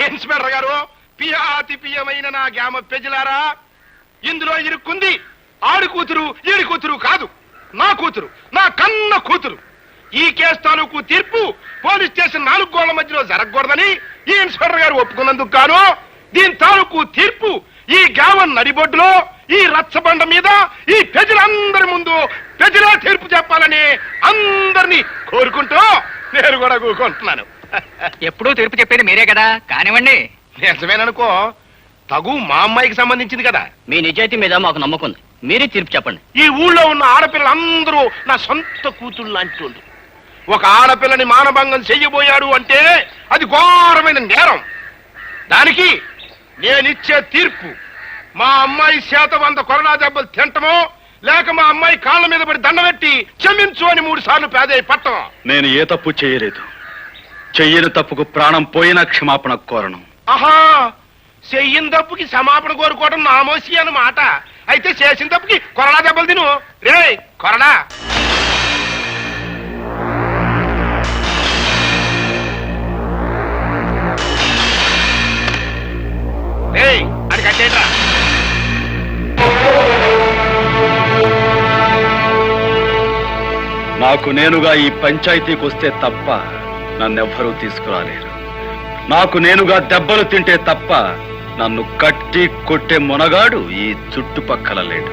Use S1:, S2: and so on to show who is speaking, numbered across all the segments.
S1: Inspector గారు, పియాతి పియమైన నా గ్యామ పెజలారా, ఇందులో ఇరుక్కుంది ఆడి కూతురు ఈడి కూతురు కాదు, నా కూతురు, నా కన్న కూతురు. ఈ కేసు తాలూకు తీర్పు పోలీస్ స్టేషన్ 4 గోళ్ల మధ్యలో జరగకూడదని ఈ ఇన్స్పెక్టర్ గారు ఒప్పుకున్నందుకు గాను దీని తాలూకు తీర్పు ఈ గ్యావన్ నడిబొడ్డులో ఈ రచ్చబండ మీద ఈ ప్రజలందరి ముందు ప్రజలే తీర్పు చెప్పాలని అందరినీ కోరుకుంటూ నేను కూడా కూరుకుంటున్నాను.
S2: ఎప్పుడూ తీర్పు చెప్పేది మీరే కదా, కానివ్వండి.
S1: నిజమేననుకో, తగు మా అమ్మాయికి సంబంధించింది కదా.
S2: మీ నిజాయితీ మీద మాకు నమ్మకం ఉంది, మీరే తీర్పు చెప్పండి.
S1: ఈ ఊళ్ళో ఉన్న ఆడపిల్లలందరూ నా సొంత కూతుళ్ళు లాంటి. ఒక ఆడపిల్లని మానభంగం చెయ్యబోయాడు అంటే అది ఘోరమైన నేరం. దానికి నేనిచ్చే తీర్పు మా అమ్మాయి చేత 100 కొరడా దెబ్బలు తింటమో, లేక మా అమ్మాయి కాళ్ళ మీద పడి దండబెట్టి క్షమించు అని 3 సార్లు పేదయ్య పట్టం.
S3: నేను ఏ తప్పు చేయలేదు. చెయ్యని తప్పుకు ప్రాణం పోయినా క్షమాపణ కోరను.
S1: ఆహా, చెయ్యిన తప్పుకి క్షమాపణ కోరుకోవడం నామోసి అన్నమాట. అయితే చేసిన తప్పుకి కొరడా దెబ్బలు తిను. రే కొరడా. అది కట్టేట్రా.
S3: నాకు నేనుగా ఈ పంచాయతీకి వస్తే తప్ప నన్నెవ్వరూ తీసుకురాలేరు. నాకు నేనుగా దెబ్బలు తింటే తప్ప నన్ను కట్టి కొట్టే మునగాడు ఈ చుట్టుపక్కల లేడు.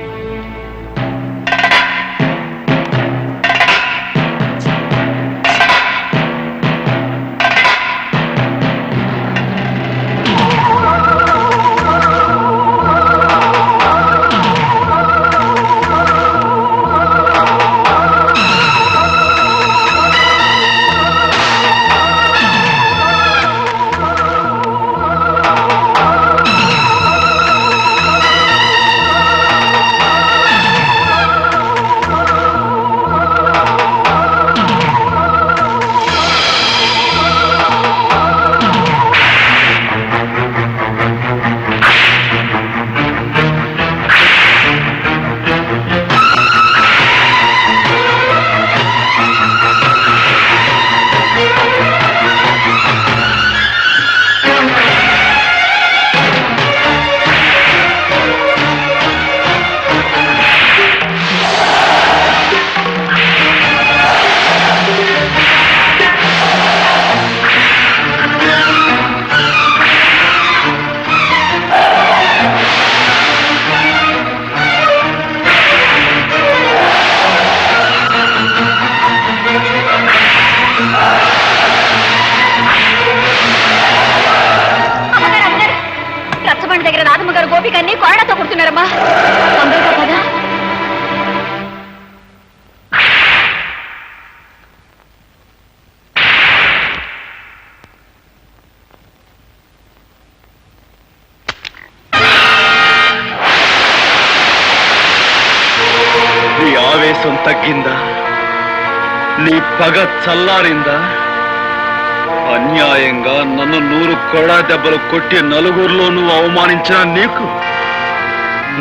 S3: ఆవేశం తగ్గిందా? నీ పగ చల్లారిందా? అన్యాయంగా నన్ను 100 కొడా దెబ్బలు కొట్టి నలుగురిలోనూ అవమానించిన నీకు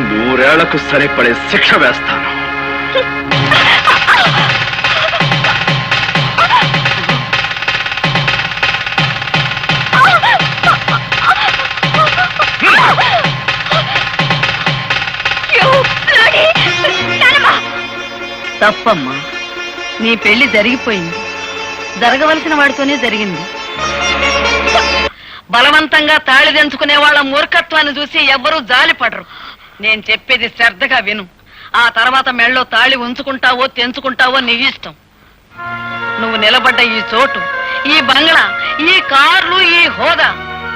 S3: 100 ఏళ్లకు సరిపడే శిక్ష వేస్తాను.
S4: తప్పమ్మా, నీ పెళ్లి జరిగిపోయింది. జరగవలసిన వాడితోనే జరిగింది. బలవంతంగా తాళి తెంచుకునే వాళ్ళ మూర్ఖత్వాన్ని చూసి ఎవ్వరూ జాలిపడరు. నేను చెప్పేది శ్రద్ధగా విను. ఆ తర్వాత మెళ్ళో తాళి ఉంచుకుంటావో తెంచుకుంటావో నీ ఇష్టం. నువ్వు నిలబడ్డ ఈ చోటు, ఈ బంగ్లా, ఈ కార్లు, ఈ హోదా,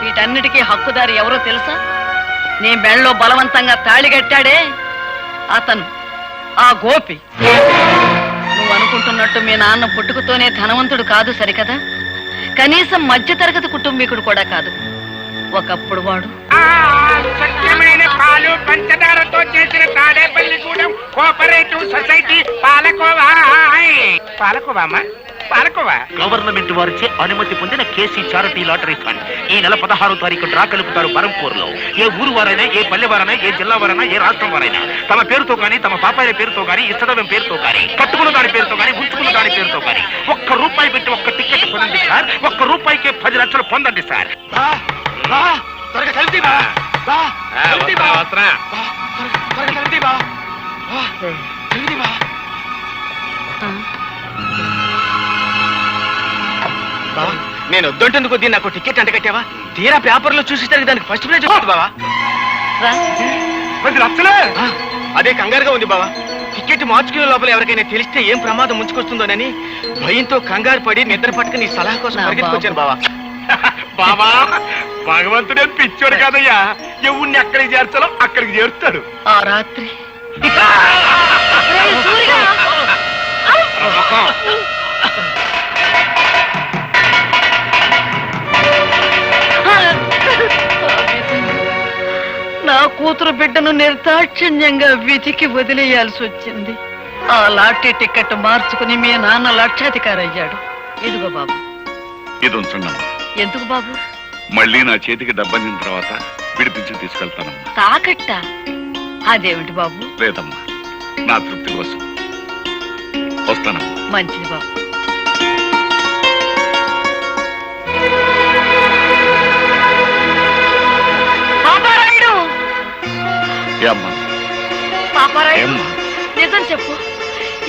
S4: వీటన్నిటికీ హక్కుదారి ఎవరో తెలుసా? నీ మెళ్ళో బలవంతంగా తాళి కట్టాడే అతను, ఆ గోపి. నువ్వు అనుకుంటున్నట్టు మీ నాన్న పుట్టుకతోనే ధనవంతుడు కాదు సరికదా, కనీసం మధ్యతరగతి కుటుంబీకుడు కూడా కాదు. ఒకప్పుడు వాడు
S1: స్వచ్ఛమైన పాలు పంచదారతో చేసిన తాడేపల్లిగూడెం కోఆపరేటివ్ సొసైటీ పాలకోవా. పాలకోవామా? పాలకోవా
S5: గవర్నమెంట్ వారిచే అనుమతి పొందిన కేసీ చారిటీ లాటరీ ఫండ్ ఈ నెల 16వ తారీఖు డ్రా కలుపుతారు బరంపూర్లో. ఏ ఊరు వారైనా, ఏ పల్లె వారైనా, ఏ జిల్లా వారైనా, ఏ రాష్ట్రం వారైనా తమ పేరుతో గానీ, తమ పాపాయిల పేరుతో గానీ, ఇష్టదైవం పేరుతో గానీ, కట్టుకున్న దాని పేరుతో గానీ, ఉంచుకున్న దాని పేరుతో గానీ ₹1 పెట్టి 1 టికెట్ పొందండి సార్. ₹1కే 10 లక్షలు పొందండి సార్.
S1: త్వరగా కలిపి బా బా కలిపి బా
S5: వస్త్రా
S1: త్వరగా కలిపి బా కలిపి బా
S2: బావా నేను వద్దంటేందుకు కొద్దీ నాకు టికెట్ అంట కట్టావా తీరా పేపర్లో చూసేసరికి దానికి ఫస్ట్ ప్రైజ్ వచ్చింది బావా
S4: రా.
S1: 10 లక్షలే
S2: అదే కంగారుగా ఉంది బావా టికెట్ మార్చుకునే లోపల ఎవరికైనా తెలిస్తే ఏం ప్రమాదం ముంచుకొస్తుందోనని భయంతో కంగారు పడి నిద్ర పట్టుకుని నీ సలహా కోసం
S4: నా
S2: పరిగెత్తుకొచ్చాను బావా
S1: బాబా భగవంతుడే పిచ్చోడు కాదయ్యా ఎవరిని ఎక్కడికి చేర్చాలో అక్కడికి చేరుతాడు.
S4: ఆ రాత్రి రేయ్ సూరిగా! నా కూతురు బిడ్డను నిర్దాక్షిణ్యంగా వెతికి వదిలేయాల్సి వచ్చింది. ఆ లాటరీ టికెట్ మార్చుకుని మీ నాన్న లక్షాధికారి అయ్యాడు. ఇదిగో బాబు.
S6: ఇది ఉంచండమ్మా.
S4: ఎందుకు బాబు?
S6: మళ్ళీ నా చేతికి డబ్బందిన తర్వాత విడిపించి తీసుకెళ్తానమ్మా.
S4: తాకట్ట? అదేమిటి బాబు?
S6: లేదమ్మా, నా తృప్తి కోసం. వస్తానమ్మా.
S4: మంచిది బాబు. పాపారాయుడు!
S6: అమ్మా
S4: పాపారాయుడు,
S6: ఏమ్మా?
S4: నిజం చెప్పు.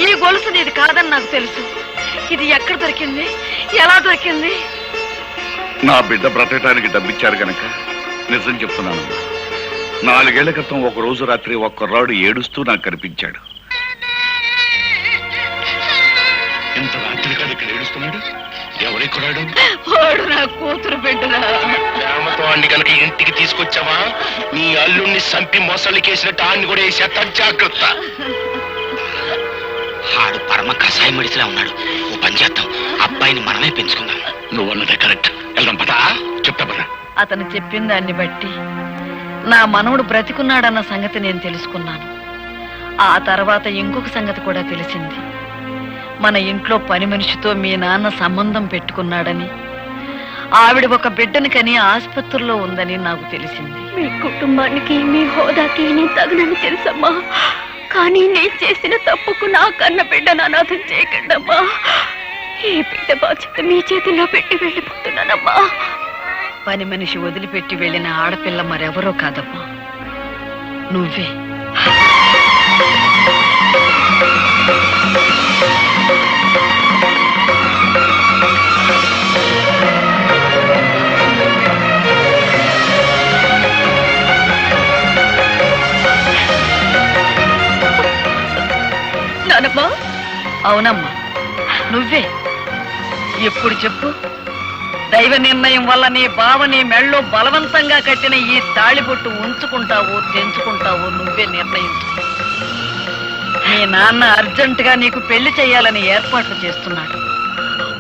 S4: ఈ గొలుసు నీది కాదని నాకు తెలుసు. ఇది ఎక్కడ దొరికింది? ఎలా దొరికింది?
S6: నా బిడ్డ బ్రతకడానికి డబ్బిచ్చారు గనక నిజం చెప్తున్నానమ్మా. 4 ఏళ్ల క్రితం ఒక రోజు రాత్రి ఒక కుర్రాడు ఏడుస్తూ నాకు కనిపించాడు. ఇంత రాత్రి కాదు ఇక్కడ ఏడుస్తున్నాడు. ఎవరి కుర్రాడు?
S4: వాడు నా కూతురు బిడ్డరా.
S5: ప్రేమతో అన్ని కనుక ఇంటికి తీసుకొచ్చావా నీ అల్లుణ్ణి సంపి మొసలికేసినట్టు ఆన్ని కూడా వేసేస్తా, జాగ్రత్త. ఆడు పరమ కషాయ మడిసిలా ఉన్నాడు. ఓ పని చేద్దాం, అబ్బాయిని మనమే పెంచుకుందాం.
S6: నువ్వు అన్నదే కరెక్ట్. వెళ్దాం పదా. చెప్తా పదా.
S4: అతను చెప్పిన దాన్ని బట్టి నా మనవడు బ్రతికున్నాడన్న సంగతి నేను తెలుసుకున్నాను. ఆ తర్వాత ఇంకొక సంగతి కూడా తెలిసింది. మన ఇంట్లో పని మనిషితో మీ నాన్న సంబంధం పెట్టుకున్నాడని, ఆవిడ ఒక బిడ్డని కని ఆసుపత్రిలో ఉందని నాకు తెలిసింది.
S7: మీ కుటుంబానికి మీ హోదాకి నేను తగనని తెలుసమ్మా. కానీ నేను చేసిన తప్పుకు నా కన్న బిడ్డను అనాథం చేయకండమ్మా. ఈ బిడ్డ బాధ్యత మీ చేతుల్లో పెట్టి వెళ్ళిపోతున్నానమ్మా.
S4: పని మనిషి వదిలిపెట్టి వెళ్ళిన ఆడపిల్ల మరెవరో కాదమ్మా, నువ్వే.
S7: నానమ్మా,
S4: అవునమ్మా, నువ్వే. ఎప్పుడు చెప్పు? దైవ నిర్ణయం వల్ల నీ బావని మెళ్ళో బలవంతంగా కట్టిన ఈ తాళిబొట్టు ఉంచుకుంటావో తెంచుకుంటావో నువ్వే నిర్ణయించు. మీ నాన్న అర్జెంటుగా నీకు పెళ్లి చేయాలని ఏర్పాట్లు చేస్తున్నాడు.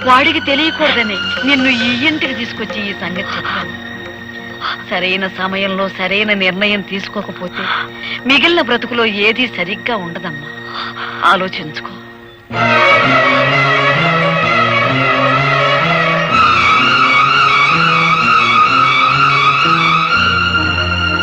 S4: వాడికి తెలియకూడదని నిన్ను ఈ ఇంటికి తీసుకొచ్చి ఈ సంగతి చెప్పాను. సరైన సమయంలో సరైన నిర్ణయం తీసుకోకపోతే మిగిలిన బ్రతుకులో ఏదీ సరిగ్గా ఉండదమ్మా. ఆలోచించుకో.